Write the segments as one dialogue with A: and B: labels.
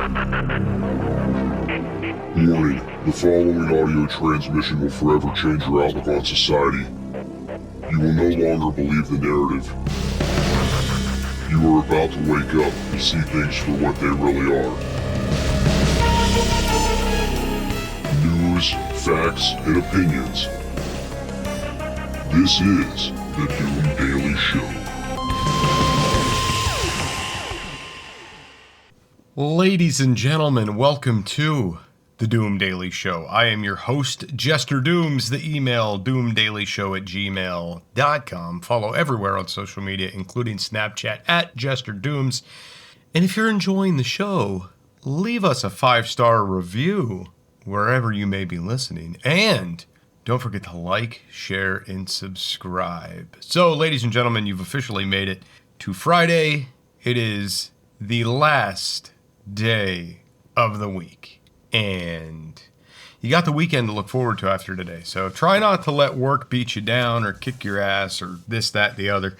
A: Warning, the following audio transmission will forever change your outlook on society. You will no longer believe the narrative. You are about to wake up and see things for what they really are. News, facts, and opinions. This is the Doom Daily Show.
B: Ladies and gentlemen, welcome to the Doom Daily Show. I am your host, Jester Dooms. The email, doomdailyshow@gmail.com. Follow everywhere on social media, including Snapchat @JesterDooms. And if you're enjoying the show, leave us a 5-star review wherever you may be listening. And don't forget to like, share, and subscribe. So, ladies and gentlemen, you've officially made it to Friday. It is the last day of the week. And you got the weekend to look forward to after today. So try not to let work beat you down or kick your ass or this, that, the other.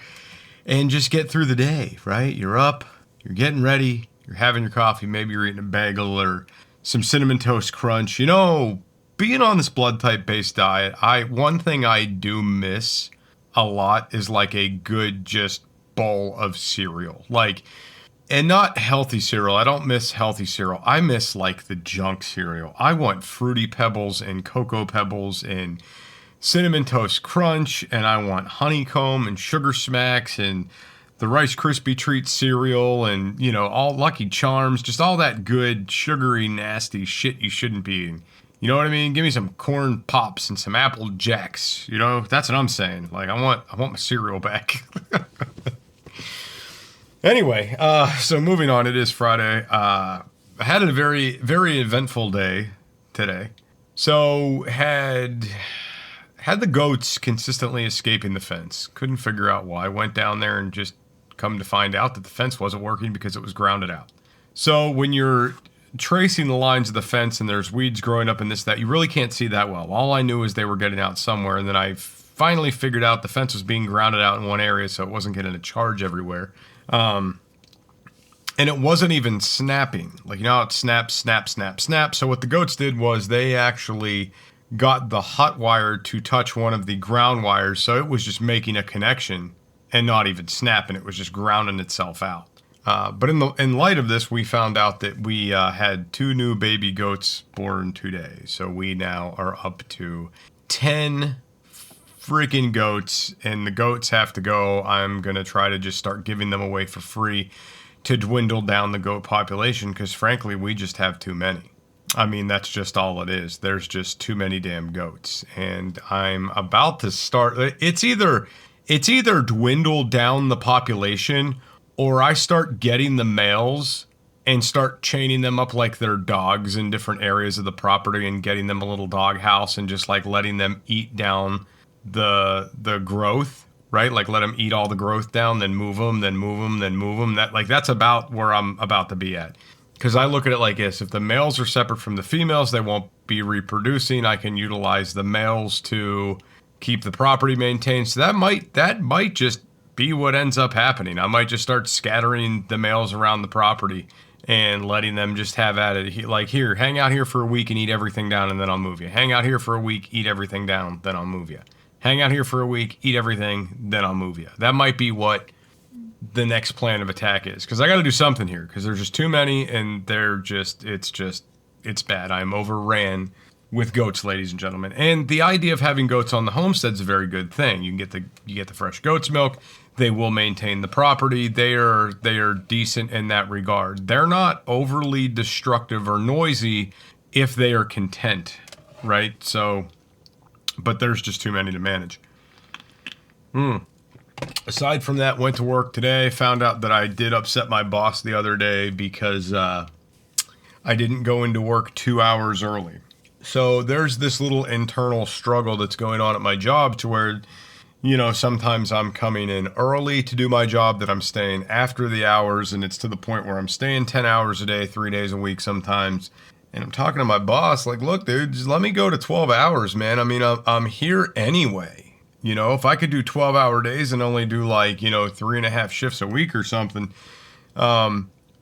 B: And just get through the day, right? You're up, you're getting ready, you're having your coffee, maybe you're eating a bagel or some Cinnamon Toast Crunch. You know, being on this blood type based diet, one thing I do miss a lot is like a good just bowl of cereal. And not healthy cereal. I don't miss healthy cereal. I miss like the junk cereal. I want Fruity Pebbles and Cocoa Pebbles and Cinnamon Toast Crunch, and I want Honeycomb and Sugar Smacks and the Rice Krispie Treat cereal and, you know, all Lucky Charms, just all that good, sugary, nasty shit you shouldn't be eating. You know what I mean? Give me some Corn Pops and some Apple Jacks. You know, that's what I'm saying. Like, I want my cereal back. Anyway, so moving on, it is Friday. I had a very, very eventful day today. So had the goats consistently escaping the fence. Couldn't figure out why. Went down there and just come to find out that the fence wasn't working because it was grounded out. So when you're tracing the lines of the fence and there's weeds growing up and this, that, you really can't see that well. All I knew is they were getting out somewhere, and then I finally figured out the fence was being grounded out in one area, so it wasn't getting a charge everywhere. And it wasn't even snapping. Like, you know how it snaps, snap, snap, snap. So what the goats did was they actually got the hot wire to touch one of the ground wires, so it was just making a connection and not even snapping. It was just grounding itself out. But in light of this, we found out that we had 2 new baby goats born today. So we now are up to 10 freaking goats, and the goats have to go. I'm going to try to just start giving them away for free to dwindle down the goat population, because frankly, we just have too many. I mean, that's just all it is. There's just too many damn goats. And I'm about to start. It's either dwindle down the population, or I start getting the males and start chaining them up like they're dogs in different areas of the property and getting them a little dog house and just like letting them eat down the growth, right? Like let them eat all the growth down, then move them, then move them, then move them. That's about where I'm about to be at. Because I look at it like this: if the males are separate from the females, they won't be reproducing. I can utilize the males to keep the property maintained. So that might just be what ends up happening. I might just start scattering the males around the property and letting them just have at it. Like, here, hang out here for a week and eat everything down, and then I'll move you. Hang out here for a week, eat everything down, then I'll move you. Hang out here for a week, eat everything, then I'll move you. That might be what the next plan of attack is. Because I got to do something here. Because there's just too many, and it's bad. I'm overran with goats, ladies and gentlemen. And the idea of having goats on the homestead is a very good thing. You get the fresh goat's milk. They will maintain the property. They are decent in that regard. They're not overly destructive or noisy if they are content, right? So, but there's just too many to manage. Aside from that, went to work today, found out that I did upset my boss the other day because I didn't go into work 2 hours early. So there's this little internal struggle that's going on at my job to where, you know, sometimes I'm coming in early to do my job, that I'm staying after the hours, and it's to the point where I'm staying 10 hours a day, 3 days a week sometimes. And I'm talking to my boss like, look, dude, just let me go to 12 hours, man. I mean, I'm here anyway. You know, if I could do 12-hour days and only do like, 3.5 shifts a week or something,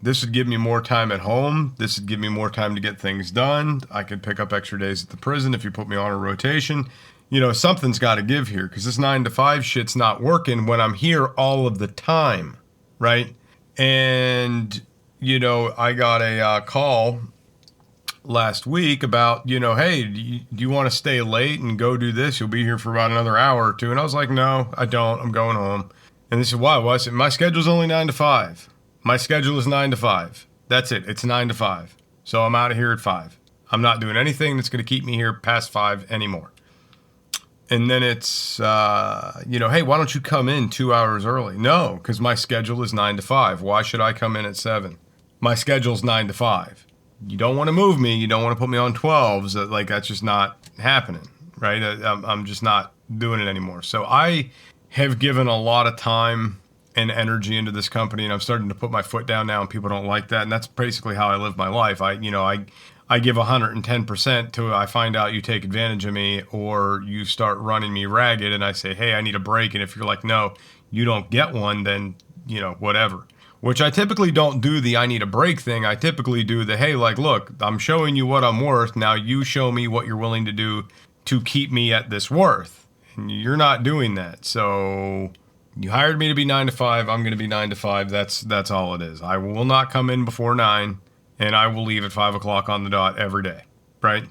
B: This would give me more time at home. This would give me more time to get things done. I could pick up extra days at the prison if you put me on a rotation. You know, something's got to give here because this 9 to 5 shit's not working when I'm here all of the time, right? And, you know, I got a call last week about, you know, hey, do you want to stay late and go do this? You'll be here for about another hour or two. And I was like, no, I don't. I'm going home. And they said, why? Well, I said, my schedule's only 9 to 5. My schedule is 9 to 5. That's it. It's 9 to 5. So I'm out of here at 5. I'm not doing anything that's going to keep me here past 5 anymore. And then it's, you know, hey, why don't you come in 2 hours early? No, because my schedule is 9 to 5. Why should I come in at 7? My schedule's 9 to 5. You don't want to move me. You don't want to put me on 12s. Like, that's just not happening, right? I'm just not doing it anymore. So I have given a lot of time and energy into this company, and I'm starting to put my foot down now, and people don't like that. And that's basically how I live my life. I give 110% till I find out you take advantage of me or you start running me ragged, and I say, hey, I need a break. And if you're like, no, you don't get one, then, you know, whatever. Which I typically don't do the I need a break thing. I typically do the, hey, like, look, I'm showing you what I'm worth. Now you show me what you're willing to do to keep me at this worth. And you're not doing that. So you hired me to be 9 to 5. I'm going to be 9 to 5. That's all it is. I will not come in before 9, and I will leave at 5 o'clock on the dot every day, right?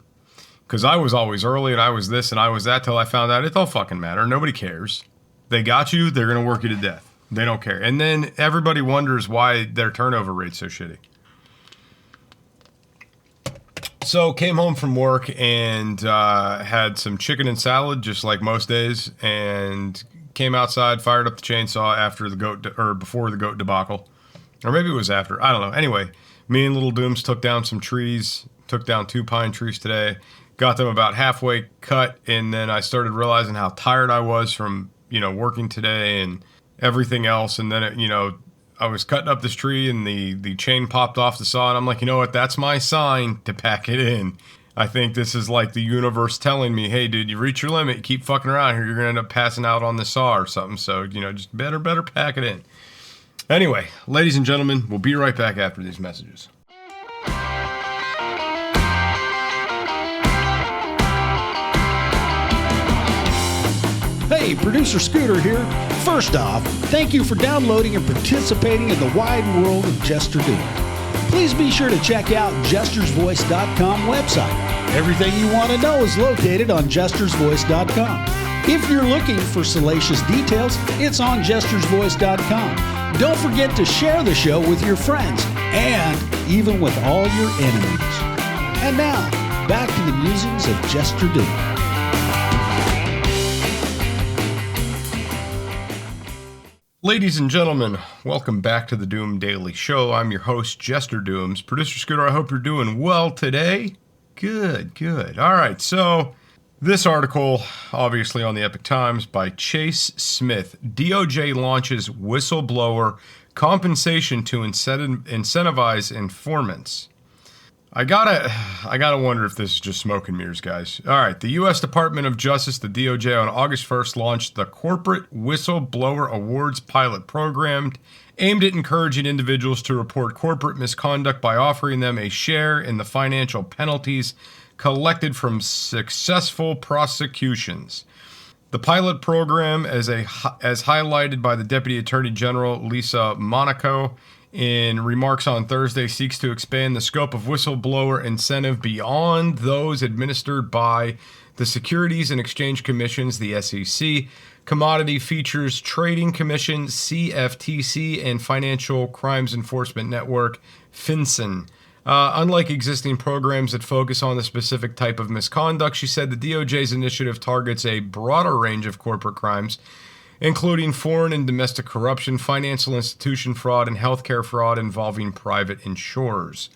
B: Because I was always early, and I was this, and I was that, till I found out it don't fucking matter. Nobody cares. They got you. They're going to work you to death. They don't care. And then everybody wonders why their turnover rate's so shitty. So came home from work and had some chicken and salad, just like most days, and came outside, fired up the chainsaw after the goat, or before the goat debacle. Or maybe it was after. I don't know. Anyway, me and Little Dooms took down some trees, took down 2 pine trees today, got them about halfway cut, and then I started realizing how tired I was from, you know, working today and everything else. And then, you know, I was cutting up this tree and the chain popped off the saw, and I'm like, you know what? That's my sign to pack it in. I think this is like the universe telling me, hey, dude, you reach your limit, you keep fucking around here, you're going to end up passing out on the saw or something. So, you know, just better pack it in. Anyway, ladies and gentlemen, we'll be right back after these messages.
C: Hey, Producer Scooter here. First off, thank you for downloading and participating in the wide world of Jester Doom. Please be sure to check out JestersVoice.com website. Everything you want to know is located on JestersVoice.com. If you're looking for salacious details, it's on JestersVoice.com. Don't forget to share the show with your friends and even with all your enemies. And now, back to the musings of Jester Doom.
B: Ladies and gentlemen, welcome back to the Doom Daily Show. I'm your host, Jester Dooms. Producer Scooter, I hope you're doing well today. Good. All right, so this article, obviously on the Epoch Times, by Chase Smith. DOJ launches whistleblower compensation to incentivize informants. I gotta wonder if this is just smoke and mirrors, guys. All right, the U.S. Department of Justice, the DOJ, on August 1st launched the Corporate Whistleblower Awards pilot program aimed at encouraging individuals to report corporate misconduct by offering them a share in the financial penalties collected from successful prosecutions. The pilot program, as highlighted by the Deputy Attorney General Lisa Monaco in remarks on Thursday, seeks to expand the scope of whistleblower incentive beyond those administered by the Securities and Exchange Commissions, the SEC, Commodity Futures Trading Commission, CFTC, and Financial Crimes Enforcement Network, FinCEN. Unlike existing programs that focus on the specific type of misconduct, she said the DOJ's initiative targets a broader range of corporate crimes, including foreign and domestic corruption, financial institution fraud, and healthcare fraud involving private insurers.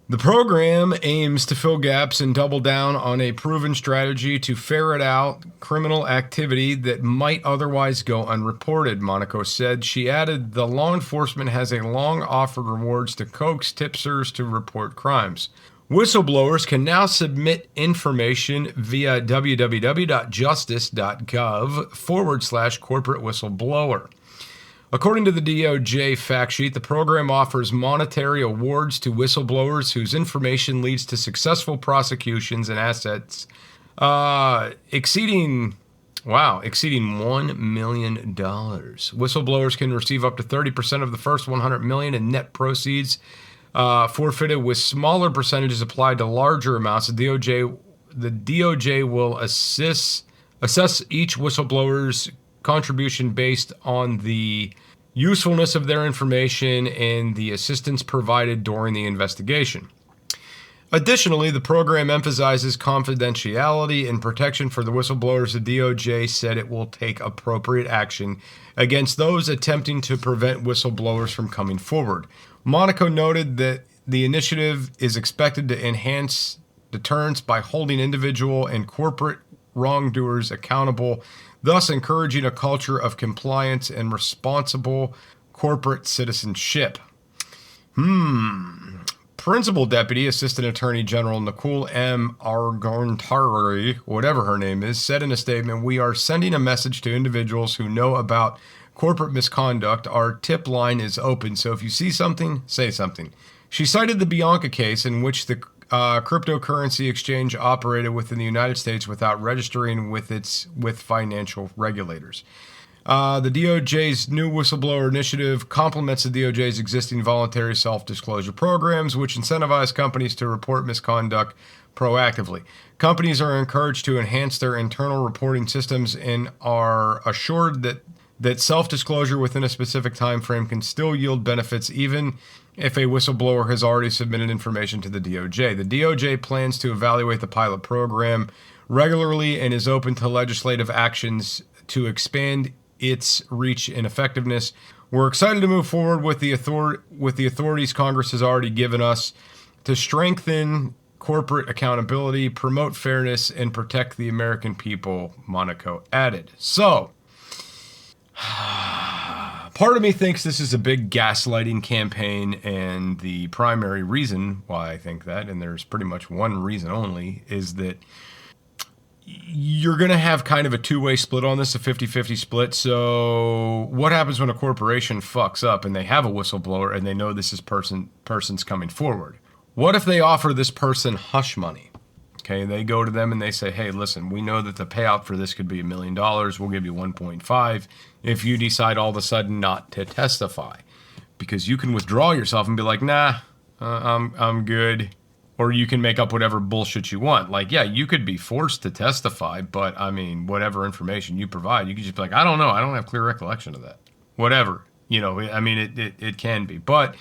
B: The program aims to fill gaps and double down on a proven strategy to ferret out criminal activity that might otherwise go unreported, Monaco said. She added, the law enforcement has a long offered rewards to coax tipsters to report crimes. Whistleblowers can now submit information via www.justice.gov/corporate whistleblower. According to the DOJ fact sheet, the program offers monetary awards to whistleblowers whose information leads to successful prosecutions and assets exceeding $1 million. Whistleblowers can receive up to 30% of the first $100 million in net proceeds forfeited, with smaller percentages applied to larger amounts. The DOJ will assess each whistleblower's contribution based on the usefulness of their information and the assistance provided during the investigation. Additionally, the program emphasizes confidentiality and protection for the whistleblowers. The DOJ said it will take appropriate action against those attempting to prevent whistleblowers from coming forward. Monaco noted that the initiative is expected to enhance deterrence by holding individual and corporate wrongdoers accountable, thus encouraging a culture of compliance and responsible corporate citizenship. Principal Deputy Assistant Attorney General Nicole M. Argentari, whatever her name is, said in a statement, "We are sending a message to individuals who know about corporate misconduct. Our tip line is open, so if you see something, say something." She cited the Bianca case, in which the cryptocurrency exchange operated within the United States without registering with financial regulators. The DOJ's new whistleblower initiative complements the DOJ's existing voluntary self-disclosure programs, which incentivize companies to report misconduct proactively. Companies are encouraged to enhance their internal reporting systems and are assured that self-disclosure within a specific time frame can still yield benefits even if a whistleblower has already submitted information to the DOJ. The DOJ plans to evaluate the pilot program regularly and is open to legislative actions to expand its reach and effectiveness. We're excited to move forward with the authorities Congress has already given us to strengthen corporate accountability, promote fairness, and protect the American people, Monaco added. So, part of me thinks this is a big gaslighting campaign, and the primary reason why I think that, and there's pretty much one reason only, is that you're going to have kind of a two-way split on this, a 50-50 split. So what happens when a corporation fucks up and they have a whistleblower and they know this is person's coming forward? What if they offer this person hush money? Okay, they go to them and they say, "Hey, listen, we know that the payout for this could be $1 million. We'll give you 1.5 if you decide all of a sudden not to testify." Because you can withdraw yourself and be like, "Nah, I'm good." Or you can make up whatever bullshit you want. Like, yeah, you could be forced to testify, but I mean, whatever information you provide, you could just be like, "I don't know. I don't have clear recollection of that." Whatever. You know, I mean, it can be. But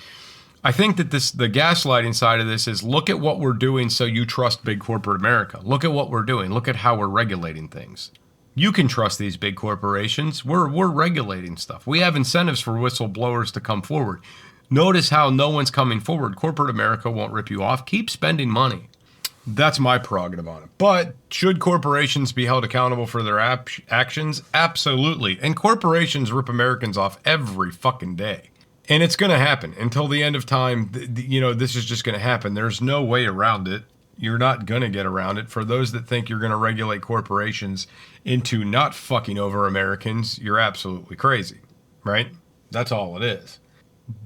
B: I think that the gaslighting side of this is, look at what we're doing so you trust big corporate America. Look at what we're doing. Look at how we're regulating things. You can trust these big corporations. We're regulating stuff. We have incentives for whistleblowers to come forward. Notice how no one's coming forward. Corporate America won't rip you off. Keep spending money. That's my prerogative on it. But should corporations be held accountable for their actions? Absolutely. And corporations rip Americans off every fucking day. And it's going to happen until the end of time. This is just going to happen. There's no way around it. You're not going to get around it. For those that think you're going to regulate corporations into not fucking over Americans, you're absolutely crazy, right? That's all it is.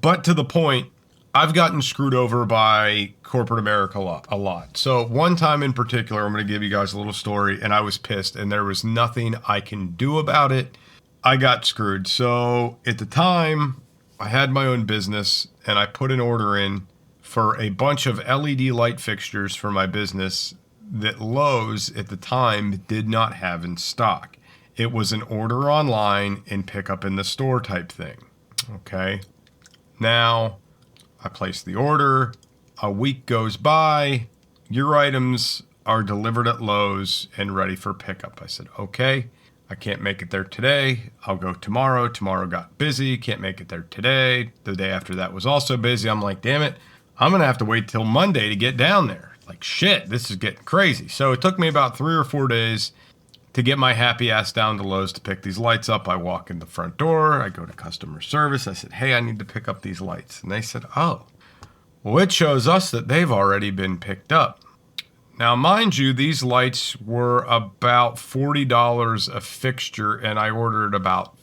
B: But to the point, I've gotten screwed over by corporate America a lot. So one time in particular, I'm going to give you guys a little story, and I was pissed, and there was nothing I can do about it. I got screwed. So at the time, I had my own business, and I put an order in for a bunch of LED light fixtures for my business that Lowe's at the time did not have in stock. It was an order online and pick up in the store type thing. Okay. Now, I place the order, a week goes by, your items are delivered at Lowe's and ready for pickup. I said, okay, I can't make it there today. I'll go tomorrow. Tomorrow got busy, can't make it there today. The day after that was also busy. I'm like, damn it, I'm going to have to wait till Monday to get down there. Like, shit, this is getting crazy. So it took me about 3 or 4 days to get my happy ass down to Lowe's to pick these lights up. I walk in the front door. I go to customer service. I said, "Hey, I need to pick up these lights." And they said, "Oh, well, it shows us that they've already been picked up." Now, mind you, these lights were about $40 a fixture, and I ordered about,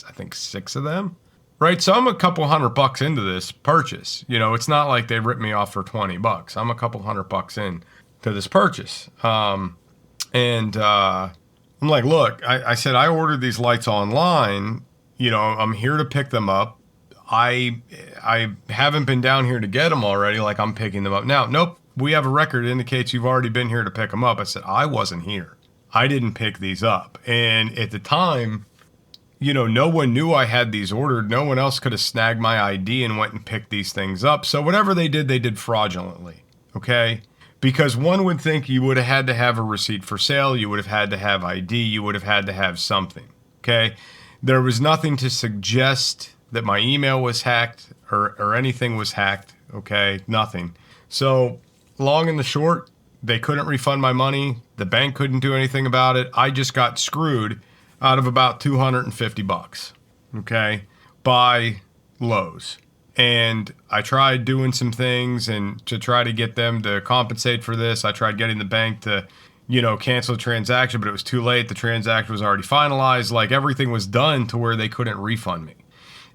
B: I think 6 of them. Right, so I'm a couple $100 into this purchase. You know, it's not like they ripped me off for $20. I'm a couple $100 in to this purchase. I'm like, look, I said I ordered these lights online. You know, I'm here to pick them up. I haven't been down here to get them already. Like, I'm picking them up now. Nope, we have a record that indicates you've already been here to pick them up. I said, I wasn't here. I didn't pick these up. And at the time, you know, no one knew I had these ordered. No one else could have snagged my ID and went and picked these things up. So whatever they did fraudulently, okay? Because one would think you would have had to have a receipt for sale. You would have had to have ID. You would have had to have something, okay? There was nothing to suggest that my email was hacked or anything was hacked, okay? Nothing. So long and the short, they couldn't refund my money. The bank couldn't do anything about it. I just got screwed out of about $250, okay, by Lowe's. And I tried doing some things and to try to get them to compensate for this. I tried getting the bank to, you know, cancel the transaction, but it was too late. The transaction was already finalized. Like, everything was done to where they couldn't refund me.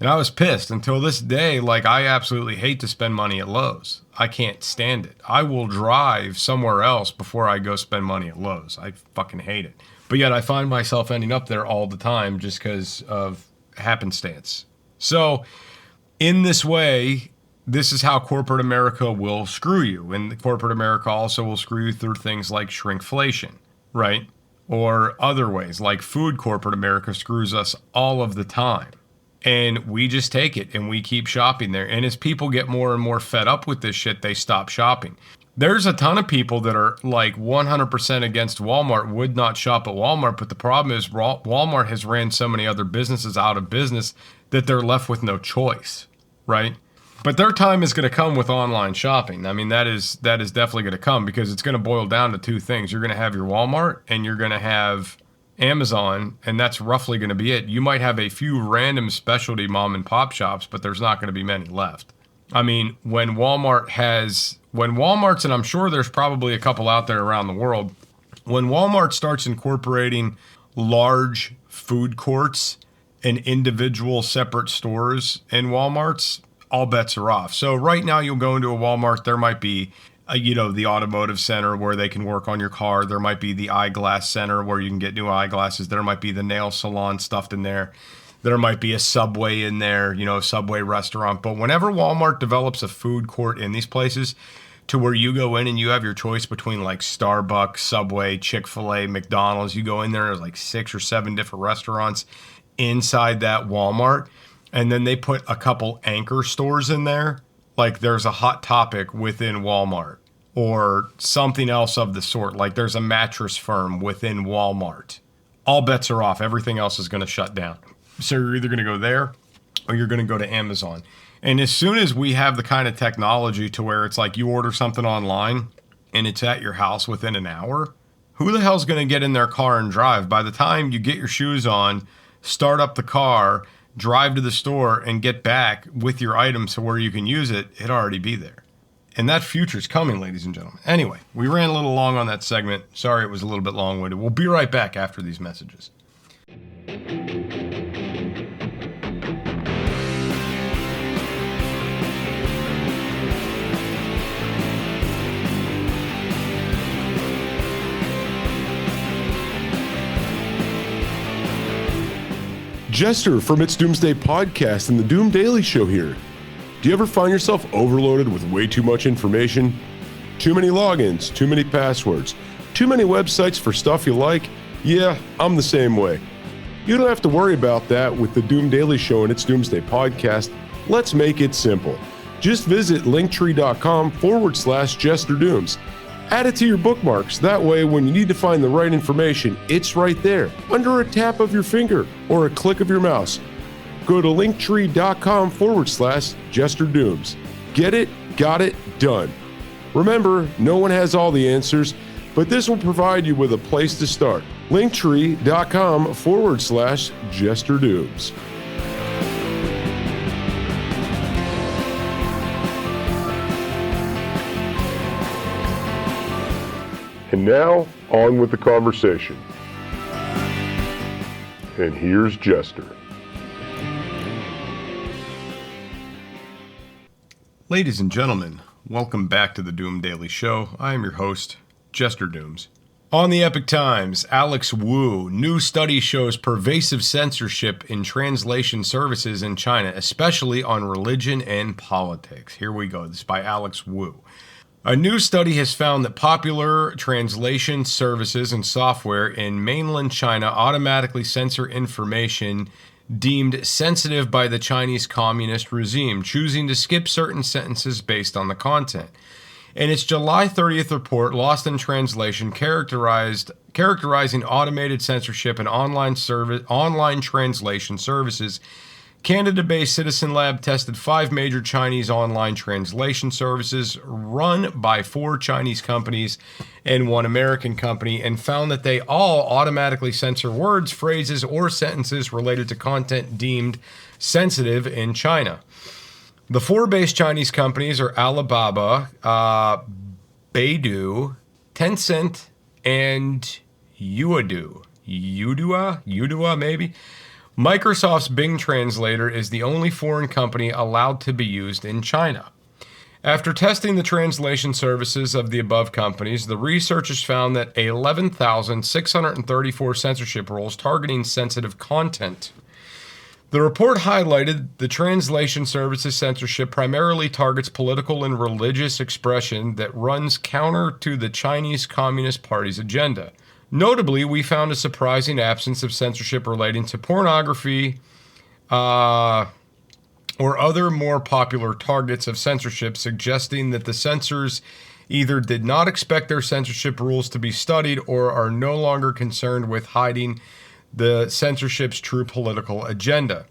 B: And I was pissed until this day. Like, I absolutely hate to spend money at Lowe's. I can't stand it. I will drive somewhere else before I go spend money at Lowe's. I fucking hate it. But yet I find myself ending up there all the time just because of happenstance. So in this way, this is how corporate America will screw you. And corporate America also will screw you through things like shrinkflation, right? Or other ways, like food. Corporate America screws us all of the time. And we just take it and we keep shopping there. And as people get more and more fed up with this shit, they stop shopping. There's a ton of people that are like 100% against Walmart, would not shop at Walmart. But the problem is Walmart has ran so many other businesses out of business that they're left with no choice, right? But their time is going to come with online shopping. I mean, that is definitely going to come, because it's going to boil down to two things. You're going to have your Walmart and you're going to have Amazon, and that's roughly going to be it. You might have a few random specialty mom and pop shops, but there's not going to be many left. I mean, when Walmart's, and I'm sure there's probably a couple out there around the world, when Walmart starts incorporating large food courts and individual separate stores in Walmarts, all bets are off. So right now you'll go into a Walmart, there might be the automotive center where they can work on your car. There might be the eyeglass center where you can get new eyeglasses. There might be the nail salon stuffed in there. There might be a Subway in there, a Subway restaurant. But whenever Walmart develops a food court in these places to where you go in and you have your choice between like Starbucks, Subway, Chick-fil-A, McDonald's, you go in there, there's like 6 or 7 different restaurants inside that Walmart. And then they put a couple anchor stores in there. Like there's a Hot Topic within Walmart or something else of the sort. Like there's a mattress firm within Walmart. All bets are off. Everything else is going to shut down. So you're either going to go there or you're going to go to Amazon. And as soon as we have the kind of technology to where it's like you order something online and it's at your house within an hour, who the hell's going to get in their car and drive? By the time you get your shoes on, start up the car, drive to the store, and get back with your items to where you can use it, it'd already be there. And that future's coming, ladies and gentlemen. Anyway, we ran a little long on that segment. Sorry it was a little bit long-winded. We'll be right back after these messages.
A: Jester from It's Doomsday Podcast and the Doom Daily Show here. Do you ever find yourself overloaded with way too much information? Too many logins, too many passwords, too many websites for stuff you like? Yeah, I'm the same way. You don't have to worry about that with the Doom Daily Show and It's Doomsday Podcast. Let's make it simple. Just visit linktree.com/JesterDooms. Add it to your bookmarks. That way, when you need to find the right information, it's right there, under a tap of your finger or a click of your mouse. Go to linktree.com/JesterDooms. Get it, got it, done. Remember, no one has all the answers, but this will provide you with a place to start. linktree.com/JesterDooms. And now, on with the conversation. And here's Jester.
B: Ladies and gentlemen, welcome back to the Doom Daily Show. I am your host, Jester Dooms. On the Epic Times, Alex Wu, new study shows pervasive censorship in translation services in China, especially on religion and politics. Here we go. This is by Alex Wu. A new study has found that popular translation services and software in mainland China automatically censor information deemed sensitive by the Chinese Communist regime, choosing to skip certain sentences based on the content. In its July 30th report, Lost in Translation, characterizing automated censorship and online translation services, Canada-based Citizen Lab tested 5 major Chinese online translation services run by 4 Chinese companies and 1 American company, and found that they all automatically censor words, phrases, or sentences related to content deemed sensitive in China. The 4 based Chinese companies are Alibaba, Baidu, Tencent, and Yuadua maybe. Microsoft's Bing Translator is the only foreign company allowed to be used in China. After testing the translation services of the above companies, the researchers found that 11,634 censorship rules targeting sensitive content. The report highlighted the translation services censorship primarily targets political and religious expression that runs counter to the Chinese Communist Party's agenda. Notably, we found a surprising absence of censorship relating to pornography or other more popular targets of censorship, suggesting that the censors either did not expect their censorship rules to be studied or are no longer concerned with hiding the censorship's true political agenda.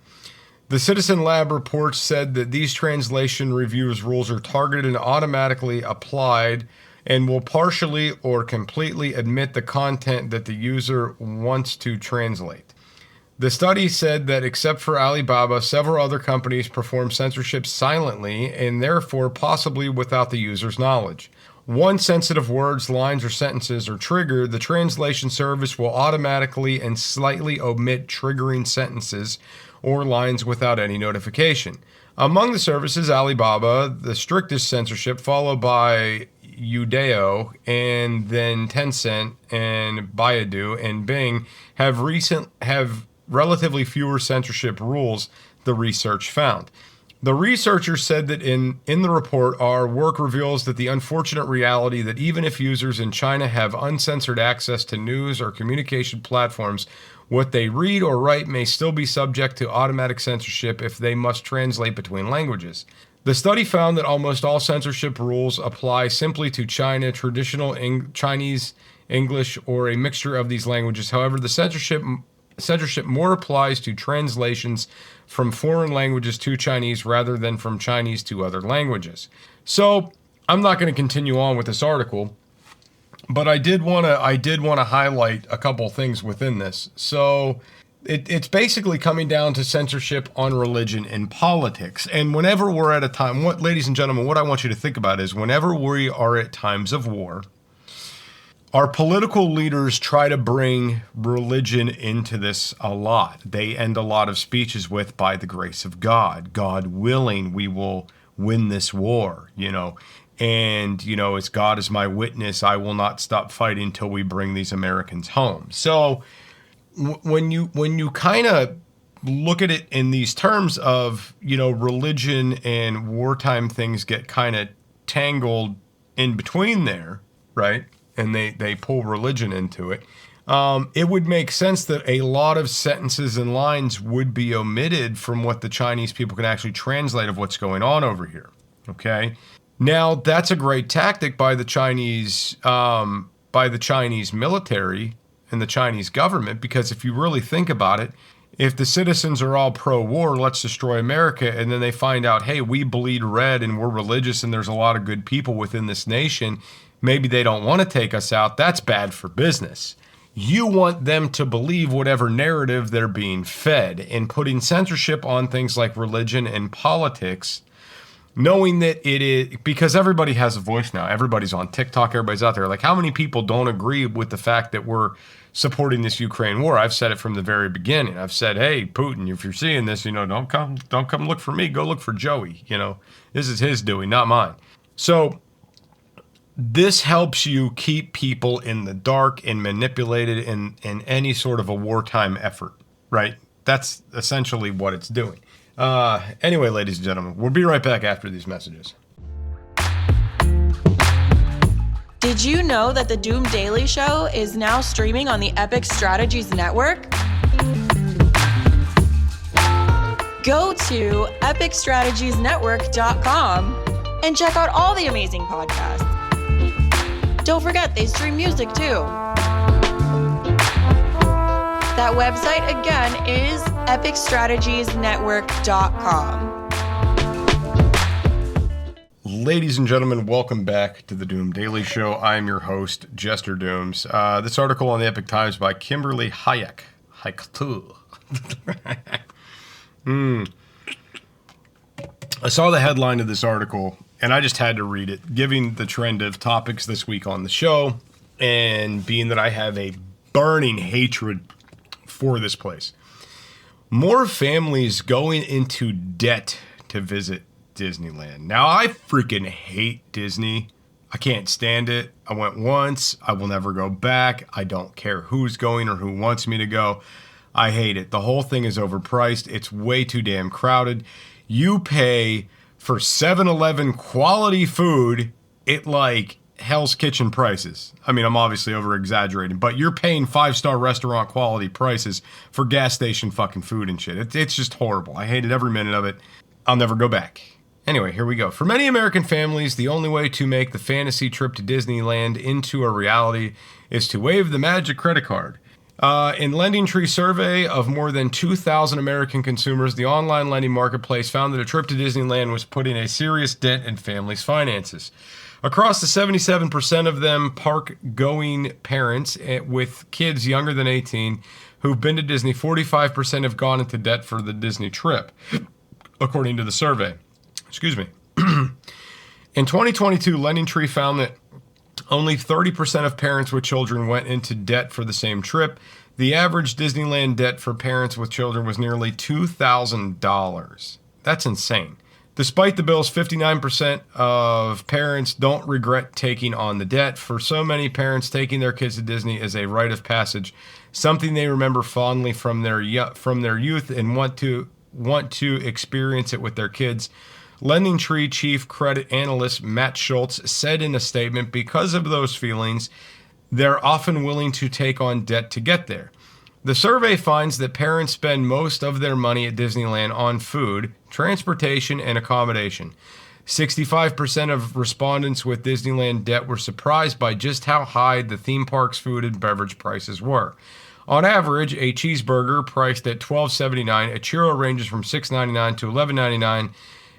B: The Citizen Lab report said that these translation reviews rules are targeted and automatically applied and will partially or completely omit the content that the user wants to translate. The study said that except for Alibaba, several other companies perform censorship silently and therefore possibly without the user's knowledge. Once sensitive words, lines, or sentences are triggered, the translation service will automatically and slightly omit triggering sentences or lines without any notification. Among the services, Alibaba, the strictest censorship, followed by Youdao, and then Tencent and Baidu and Bing have relatively fewer censorship rules, the research found. The researchers said that in the report, our work reveals that the unfortunate reality that even if users in China have uncensored access to news or communication platforms, what they read or write may still be subject to automatic censorship if they must translate between languages. The study found that almost all censorship rules apply simply to China, traditional Chinese, English, or a mixture of these languages. However, the censorship more applies to translations from foreign languages to Chinese rather than from Chinese to other languages. So I'm not going to continue on with this article, but I did want to highlight a couple things within this. So it's basically coming down to censorship on religion and politics. And whenever we're at a time, ladies and gentlemen, what I want you to think about is whenever we are at times of war, our political leaders try to bring religion into this a lot. They end a lot of speeches with, by the grace of God, God willing, we will win this war, and, as God is my witness, I will not stop fighting till we bring these Americans home. So when you kind of look at it in these terms of, religion and wartime things get kind of tangled in between there, right? And they pull religion into it. It would make sense that a lot of sentences and lines would be omitted from what the Chinese people can actually translate of what's going on over here. Okay. Now that's a great tactic by the Chinese military and the Chinese government, because if you really think about it, if the citizens are all pro-war, let's destroy America, and then they find out, hey, we bleed red and we're religious and there's a lot of good people within this nation, maybe they don't want to take us out, that's bad for business. You want them to believe whatever narrative they're being fed, and putting censorship on things like religion and politics knowing that it is, because everybody has a voice now. Everybody's on TikTok. Everybody's out there. Like, how many people don't agree with the fact that we're supporting this Ukraine war? I've said it from the very beginning. I've said, hey, Putin, if you're seeing this, don't come look for me. Go look for Joey. This is his doing, not mine. So this helps you keep people in the dark and manipulated in any sort of a wartime effort, right? That's essentially what it's doing. Anyway, ladies and gentlemen, we'll be right back after these messages.
D: Did you know that the Doom Daily Show is now streaming on the Epic Strategies Network? Go to epicstrategiesnetwork.com and check out all the amazing podcasts. Don't forget, they stream music too. That website again is epicstrategiesnetwork.com.
B: Ladies and gentlemen, welcome back to the Doom Daily Show. I'm your host, Jester Dooms. This article on the Epic Times by Kimberly Hayek. I saw the headline of this article, and I just had to read it, giving the trend of topics this week on the show, and being that I have a burning hatred for this place. More families going into debt to visit Disneyland. Now, I freaking hate Disney. I can't stand it. I went once. I will never go back. I don't care who's going or who wants me to go. I hate it. The whole thing is overpriced. It's way too damn crowded. You pay for 7-Eleven quality food at like Hell's Kitchen prices. I mean, I'm obviously over exaggerating, but you're paying 5-star restaurant quality prices for gas station fucking food and shit. It's just horrible. I hated every minute of it. I'll never go back. Anyway, here we go. For many American families, the only way to make the fantasy trip to Disneyland into a reality is to wave the magic credit card. In LendingTree survey of more than 2,000 American consumers, the online lending marketplace found that a trip to Disneyland was putting a serious dent in families' finances. Across the 77% of them park-going parents with kids younger than 18 who've been to Disney, 45% have gone into debt for the Disney trip, according to the survey. Excuse me. In 2022, LendingTree found that only 30% of parents with children went into debt for the same trip. The average Disneyland debt for parents with children was nearly $2,000. That's insane. Despite the bills, 59% of parents don't regret taking on the debt. For so many parents, taking their kids to Disney is a rite of passage, something they remember fondly from their youth and want to experience it with their kids. LendingTree chief credit analyst Matt Schultz said in a statement, because of those feelings, they're often willing to take on debt to get there. The survey finds that parents spend most of their money at Disneyland on food, transportation, and accommodation. 65% of respondents with Disneyland debt were surprised by just how high the theme park's food and beverage prices were. On average, a cheeseburger priced at $12.79, a churro ranges from $6.99 to $11.99,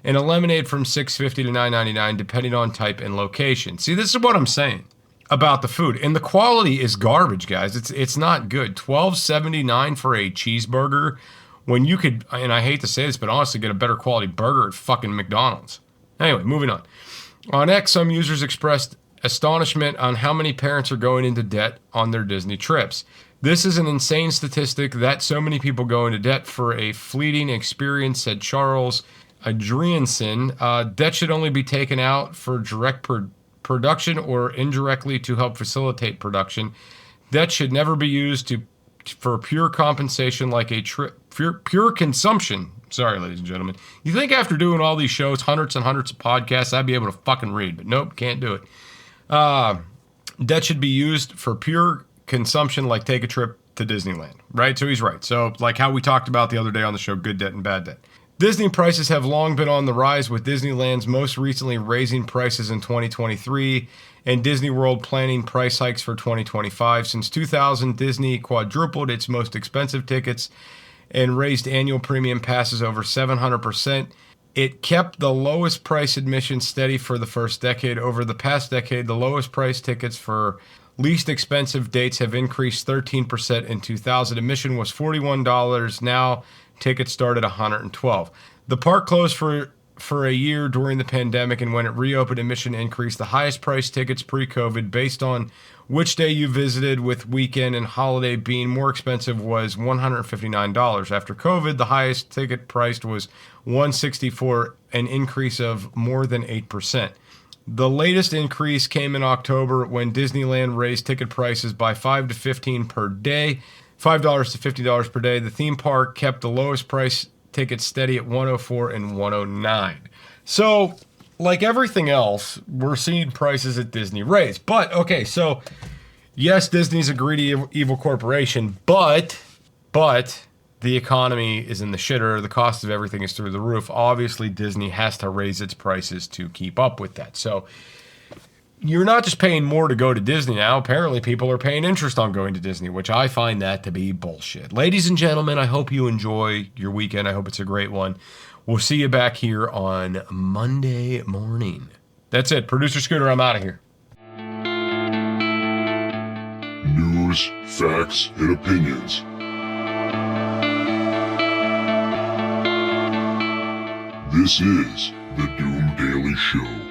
B: and a lemonade from $6.50 to $9.99, depending on type and location. See, this is what I'm saying about the food. And the quality is garbage, guys. It's not good. $12.79 for a cheeseburger when you could, and I hate to say this, but honestly, get a better quality burger at fucking McDonald's. Anyway, moving on. On X, some users expressed astonishment on how many parents are going into debt on their Disney trips. This is an insane statistic that so many people go into debt for a fleeting experience, said Charles Adrianson. Debt should only be taken out for direct production or indirectly to help facilitate production. Debt should never be used for pure compensation like a pure consumption. Sorry, ladies and gentlemen. You think after doing all these shows, hundreds and hundreds of podcasts, I'd be able to fucking read, but nope, can't do it. Debt should be used for pure consumption like take a trip to Disneyland, right? So he's right. So like how we talked about the other day on the show, good debt and bad debt. Disney prices have long been on the rise, with Disneyland's most recently raising prices in 2023 and Disney World planning price hikes for 2025. Since 2000, Disney quadrupled its most expensive tickets and raised annual premium passes over 700%. It kept the lowest price admission steady for the first decade. Over the past decade, the lowest price tickets for least expensive dates have increased 13%. In 2000, admission was $41. Now, tickets start at $112. The park closed for for a year during the pandemic, and when it reopened, admission increased. The highest priced tickets pre-COVID, based on which day you visited, with weekend and holiday being more expensive, was $159. After COVID, the highest ticket priced was $164, an increase of more than 8%. The latest increase came in October when Disneyland raised ticket prices by $5 to $15 per day, $5 to $50 per day. The theme park kept the lowest price tickets steady at $104 and $109. So, like everything else, we're seeing prices at Disney raise. But, okay, so, yes, Disney's a greedy, evil corporation, but the economy is in the shitter. The cost of everything is through the roof. Obviously, Disney has to raise its prices to keep up with that. So, you're not just paying more to go to Disney now. Apparently, people are paying interest on going to Disney, which I find that to be bullshit. Ladies and gentlemen, I hope you enjoy your weekend. I hope it's a great one. We'll see you back here on Monday morning. That's it. Producer Scooter, I'm out of here.
A: News, facts, and opinions. This is the Doom Daily Show.